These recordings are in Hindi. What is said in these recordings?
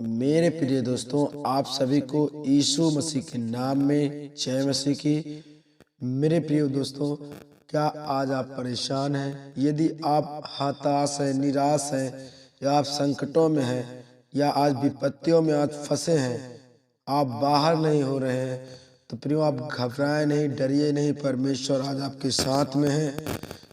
मेरे प्रिय दोस्तों, आप सभी को यीशु मसीह के नाम में जय मसीह की। मेरे प्रिय दोस्तों, क्या आज आप परेशान हैं? यदि आप हताश हैं, निराश हैं, या आप संकटों में हैं, या आज विपत्तियों में आज फंसे हैं, आप बाहर नहीं हो रहे हैं, तो प्रियो आप घबराएं नहीं, डरिए नहीं। परमेश्वर आज आपके साथ में है,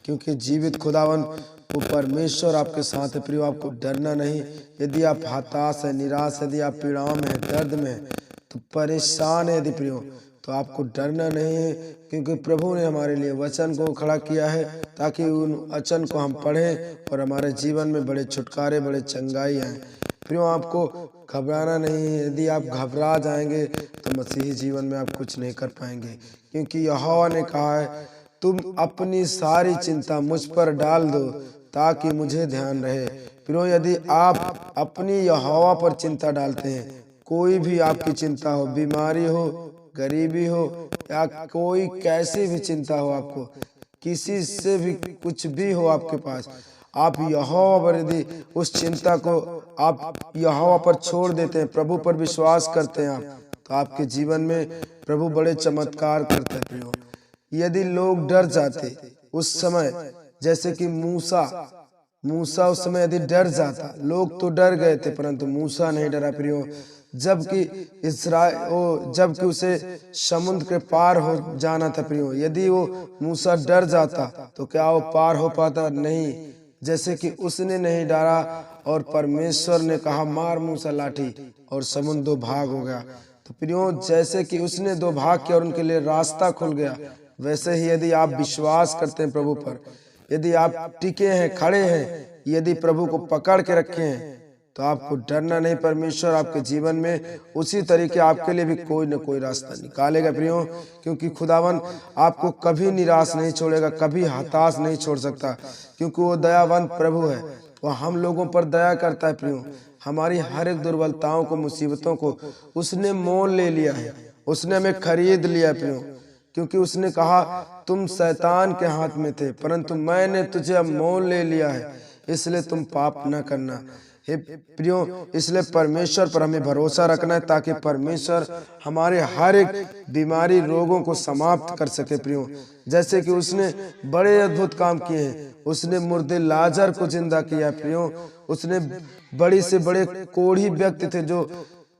क्योंकि जीवित खुदावन वो परमेश्वर आपके साथ है। प्रियो आपको डरना नहीं। यदि आप हताश है, निराश, यदि आप पीड़ाओं में है, दर्द में है, तो परेशान है यदि प्रियो, तो आपको डरना नहीं है, क्योंकि प्रभु ने हमारे लिए वचन को खड़ा किया है ताकि उन वचन को हम पढ़ें और हमारे जीवन में बड़े छुटकारे, बड़े चंगाई आए। प्रियो आपको घबराना नहीं है। यदि आप घबरा जाएंगे तो मसीही जीवन में आप कुछ नहीं कर पाएंगे, क्योंकि यहोवा ने कहा है, तुम अपनी सारी चिंता मुझ पर डाल दो ताकि मुझे ध्यान रहे। प्रियो यदि आप अपनी यहोवा पर चिंता डालते हैं, कोई भी आपकी चिंता हो, बीमारी हो, गरीबी हो, या कोई कैसी भी चिंता हो, आपको किसी से भी कुछ भी हो आपके पास, आप यहोवा पर यदि उस चिंता को आप यहोवा पर छोड़ देते हैं, प्रभु पर विश्वास करते हैं आप, तो आपके जीवन में प्रभु बड़े चमत्कार करते हैं। प्रियो यदि लोग डर जाते उस समय, जैसे कि मूसा उस समय यदि डर जाता, लोग तो डर गए थे परंतु मूसा नहीं डरा। प्रियो जबकि उसे समुद्र के पार हो जाना था, प्रियो यदि वो मूसा डर जाता तो क्या वो पार हो पाता? नहीं। जैसे कि उसने नहीं डरा और परमेश्वर ने कहा, मार मूसा लाठी, और समुद्र दो भाग हो गया। तो प्रियो जैसे कि उसने दो भाग किया और उनके लिए रास्ता खुल गया, वैसे ही यदि आप विश्वास करते हैं प्रभु पर, यदि आप टिके हैं, खड़े हैं, यदि प्रभु को पकड़ के रखे हैं, तो आपको डरना नहीं। परमेश्वर आपके जीवन में उसी तरीके आपके लिए भी कोई न कोई रास्ता निकालेगा। प्रियो क्योंकि खुदावन आपको कभी निराश नहीं छोड़ेगा, कभी हताश नहीं छोड़ सकता, क्योंकि वो दयावंत प्रभु है। वो हम लोगों पर दया करता है। प्रियो हमारी हर एक दुर्बलताओं को, मुसीबतों को उसने मोल ले लिया है, उसने हमें खरीद लिया। प्रियो क्योंकि उसने कहा, तुम शैतान के हाथ में थे परंतु मैंने तुझे अब मोल ले लिया है, इसलिए तुम पाप न करना। हे प्रियो, इसलिए परमेश्वर पर हमें भरोसा रखना है, ताकि परमेश्वर हमारे हर एक बीमारी, रोगों को समाप्त कर सके। प्रियो जैसे कि उसने बड़े अद्भुत काम किए हैं, उसने मुर्दे लाजर को जिंदा किया। प्रियो उसने बड़ी से बड़े कोढ़ी व्यक्ति थे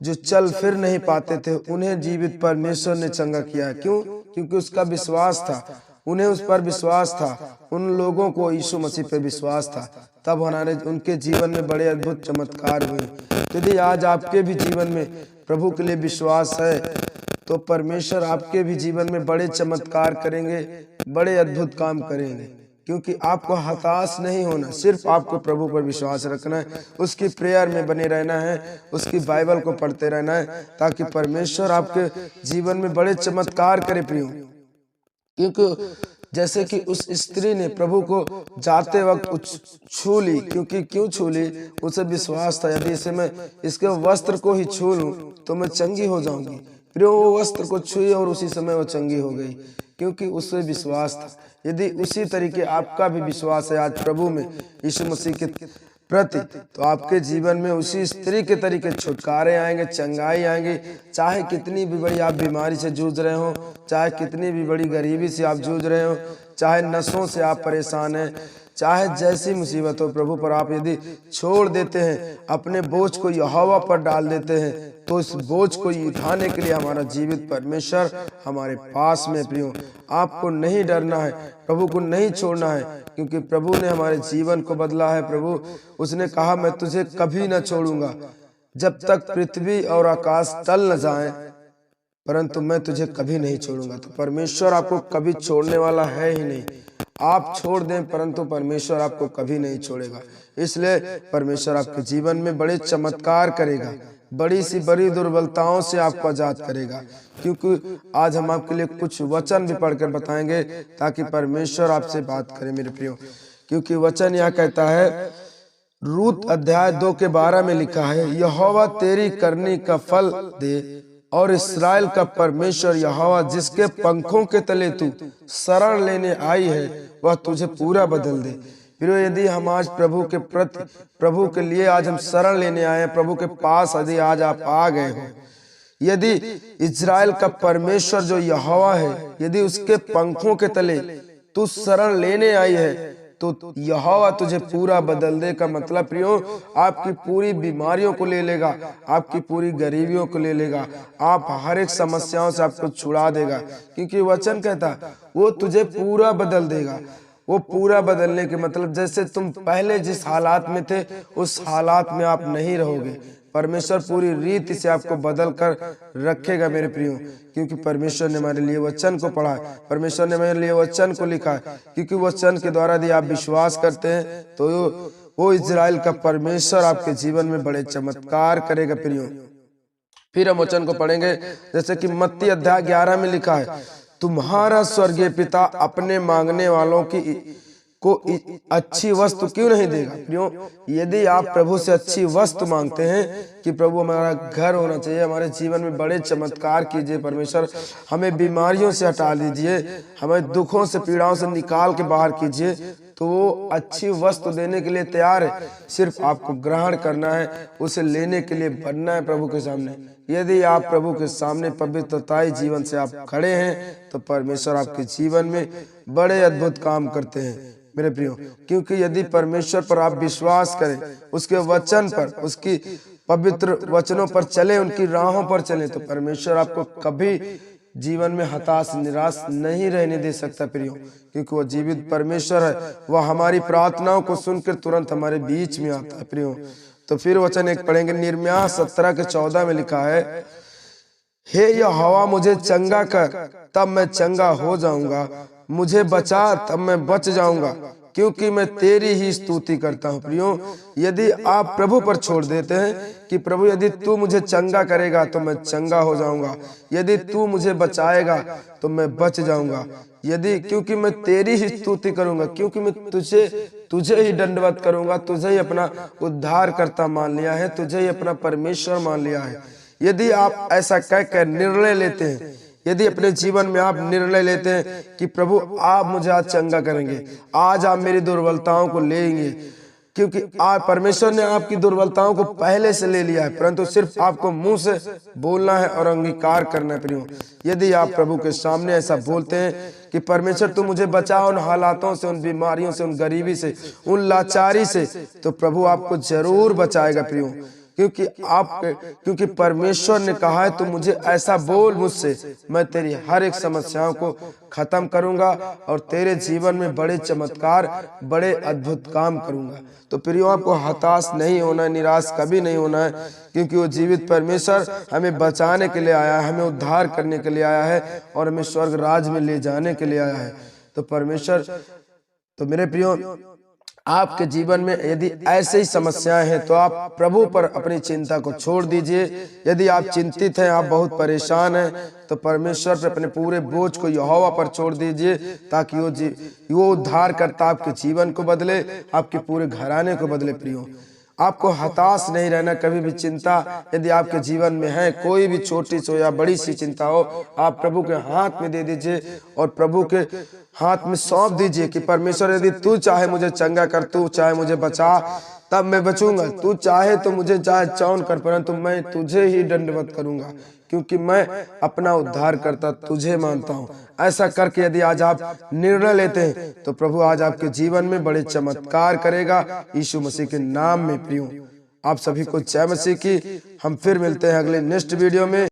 जो चल फिर नहीं पाते थे, उन्हें जीवित परमेश्वर ने चंगा किया। क्यों? क्योंकि उसका विश्वास था, उन्हें उस पर विश्वास था, उन लोगों को यीशु मसीह पर विश्वास था, तब उनके जीवन में बड़े अद्भुत चमत्कार हुए। यदि आज आपके भी जीवन में प्रभु के लिए विश्वास है, तो परमेश्वर आपके भी जीवन में बड़े चमत्कार करेंगे, बड़े अद्भुत काम करेंगे। क्योंकि आपको हताश नहीं होना, सिर्फ आपको प्रभु पर विश्वास रखना है, उसकी प्रेयर में बने रहना है, उसकी बाइबल को पढ़ते रहना है, ताकि परमेश्वर आपके जीवन में बड़े चमत्कार करे। प्रियो क्योंकि जैसे कि उस स्त्री ने प्रभु को जाते वक्त छू ली, क्योंकि क्यों छू ली? उसे विश्वास था, यदि इसे मैं इसके वस्त्र को ही छू लूं तो मैं चंगी हो जाऊंगी। फिर वो वस्त्र को छुई और उसी समय वो चंगी हो गई, क्योंकि उससे विश्वास था। यदि उसी तरीके आपका भी विश्वास है आज प्रभु में, यीशु मसीह के प्रति, तो आपके जीवन में उसी स्त्री के तरीके छुटकारे आएंगे, चंगाई आएंगे। चाहे कितनी भी बड़ी आप बीमारी से जूझ रहे हो, चाहे कितनी भी बड़ी गरीबी से आप जूझ रहे हो, चाहे नशों से आप परेशान हैं, चाहे जैसी मुसीबत हो, प्रभु पर आप यदि छोड़ देते हैं, अपने बोझ को यहोवा पर डाल देते हैं, तो इस बोझ को उठाने के लिए हमारा जीवित परमेश्वर हमारे पास में। प्रियो आपको नहीं डरना है, प्रभु को नहीं छोड़ना है, क्योंकि प्रभु ने हमारे जीवन को बदला है। प्रभु उसने कहा, मैं तुझे कभी न छोड़ूंगा, जब तक पृथ्वी और आकाश टल न जाए, परंतु मैं तुझे कभी नहीं छोड़ूंगा। तो परमेश्वर आपको कभी छोड़ने वाला है ही नहीं। आप छोड़ दें परंतु परमेश्वर आपको कभी नहीं छोड़ेगा। इसलिए परमेश्वर आपके जीवन में बड़े चमत्कार करेगा, बड़ी सी बड़ी दुर्बलताओं से आपको आजाद करेगा। क्योंकि आज हम आपके लिए कुछ वचन भी पढ़कर बताएंगे, ताकि परमेश्वर आपसे बात करे मेरे प्रियो। क्योंकि वचन यहाँ कहता है, रूत अध्याय 2:12 में लिखा है, यहोवा तेरी करनी का फल दे, और इस्राएल का परमेश्वर यहोवा जिसके पंखों के तले तू शरण लेने आई है, वह तुझे पूरा बदल दे। प्रियो, यदि हम आज प्रभु के लिए आज हम शरण लेने आए हैं, प्रभु के पास यदि आज आप आ गए हो, यदि इज़राइल का परमेश्वर जो यहोवा है, यदि उसके पंखों के तले तू शरण लेने आई है, तो यहोवा तुझे पूरा बदल दे। का मतलब प्रियो, आपकी पूरी बीमारियों को ले लेगा, आपकी पूरी गरीबियों को ले लेगा, आप हर एक समस्याओं से आपको छुड़ा देगा, क्योंकि वचन कहता वो तुझे पूरा बदल देगा। वो पूरा बदलने के मतलब जैसे तुम पहले जिस हालात में थे उस हालात में आप नहीं रहोगे। परमेश्वर पूरी रीति से आपको बदल कर रखेगा मेरे प्रियो, क्योंकि परमेश्वर ने हमारे लिए वचन को पढ़ा है, परमेश्वर ने मेरे लिए वचन को लिखा है, क्योंकि वचन के द्वारा यदि आप विश्वास करते हैं तो वो इज़राइल का परमेश्वर आपके जीवन में बड़े चमत्कार करेगा प्रियो। फिर हम वचन को पढ़ेंगे, जैसे कि मत्ती अध्याय 11 में लिखा है, तुम्हारा स्वर्गीय पिता अपने मांगने वालों को अच्छी वस्तु क्यों नहीं देगा। प्रियो, यदि आप प्रभु से अच्छी वस्तु मांगते हैं कि प्रभु हमारा घर होना चाहिए, हमारे जीवन में बड़े चमत्कार कीजिए, परमेश्वर हमें बीमारियों से हटा दीजिए, हमें दुखों से पीड़ाओं से निकाल के बाहर कीजिए, तो वो अच्छी वस्तु देने के लिए तैयार है। सिर्फ आपको ग्रहण करना है, उसे लेने के लिए बनना है प्रभु के सामने। यदि आप प्रभु के सामने पवित्रताई जीवन से आप खड़े हैं तो परमेश्वर आपके जीवन में बड़े अद्भुत काम करते हैं मेरे प्रियो, क्योंकि यदि परमेश्वर पर आप विश्वास करें, उसके वचन पर, उसकी पवित्र वचनों पर चले, उनकी राहों पर चले, तो परमेश्वर आपको कभी जीवन में हताश निराश नहीं रहने दे सकता प्रियो, क्योंकि वो जीवित परमेश्वर है। वह हमारी प्रार्थनाओं को सुनकर तुरंत हमारे बीच में आता है प्रियो। तो फिर वचन एक पढ़ेंगे, यिर्मयाह 17:14 में लिखा है, हे यहोवा मुझे चंगा कर तब मैं चंगा हो जाऊंगा, मुझे बचा तब मैं बच जाऊंगा, क्योंकि मैं तेरी ही स्तुति करता हूँ। प्रियो, यदि आप प्रभु पर छोड़ देते हैं कि प्रभु यदि तू मुझे चंगा करेगा तो मैं चंगा हो जाऊंगा, यदि तू मुझे बचाएगा तो मैं बच जाऊंगा, यदि क्योंकि मैं तेरी ही स्तुति करूंगा, क्योंकि मैं तुझे ही दंडवत करूंगा, तुझे ही अपना उद्धार करता मान लिया है, तुझे ही अपना परमेश्वर मान लिया है। यदि आप ऐसा कहकर निर्णय लेते हैं, यदि अपने जीवन में आप निर्णय लेते हैं कि प्रभु आप मुझे आज चंगा करेंगे, आज आप मेरी दुर्बलताओं को लेंगे, क्योंकि आज परमेश्वर ने आपकी दुर्बलताओं को पहले से ले लिया है, परंतु सिर्फ आपको मुंह से बोलना है और अंगीकार करना है प्रियो। यदि आप प्रभु के सामने ऐसा बोलते हैं कि परमेश्वर तू मुझे बचा उन हालातों से, उन बीमारियों से, उन गरीबी से, उन लाचारी से, तो प्रभु आपको जरूर बचाएगा प्रियो, क्योंकि परमेश्वर ने कहा है, तू मुझे ऐसा बोल मुझसे, मैं तेरी हर एक समस्याओं को खत्म करूंगा और तेरे जीवन में बड़े चमत्कार, बड़े अद्भुत काम करूंगा। तो प्रियो, आपको हताश नहीं होना है, निराश कभी नहीं होना है, क्योंकि वो जीवित परमेश्वर हमें बचाने के लिए आया है, हमें उद्धार करने के लिए आया है और हमें स्वर्ग राज में ले जाने के लिए आया है। तो परमेश्वर, तो मेरे प्रियो, आपके जीवन में यदि ऐसे ही समस्याएं हैं तो आप प्रभु पर अपनी चिंता को छोड़ दीजिए। यदि आप चिंतित हैं, आप बहुत परेशान हैं, तो परमेश्वर पर अपने पूरे बोझ को यहोवा पर छोड़ दीजिए, ताकि वो उद्धार करता आपके जीवन को बदले, आपके पूरे घराने को बदले प्रियो। आपको हताश नहीं रहना, कभी भी चिंता यदि आपके जीवन में है, कोई भी छोटी सी या बड़ी सी चिंता हो, आप प्रभु के हाथ में दे दीजिए और प्रभु के हाथ में सौंप दीजिए कि परमेश्वर यदि तू चाहे मुझे चंगा कर, तू चाहे मुझे बचा, तब मैं बचूंगा, तू चाहे तो मुझे चाहे चौन कर, परंतु मैं तुझे ही दंडवत करूंगा, क्योंकि मैं अपना उद्धार करता तुझे मानता हूँ। ऐसा करके यदि आज आप निर्णय लेते हैं तो प्रभु आज आपके जीवन में बड़े चमत्कार करेगा, यीशु मसीह के नाम में प्रियो। आप सभी को जय मसीह की। हम फिर मिलते हैं अगले नेक्स्ट वीडियो में।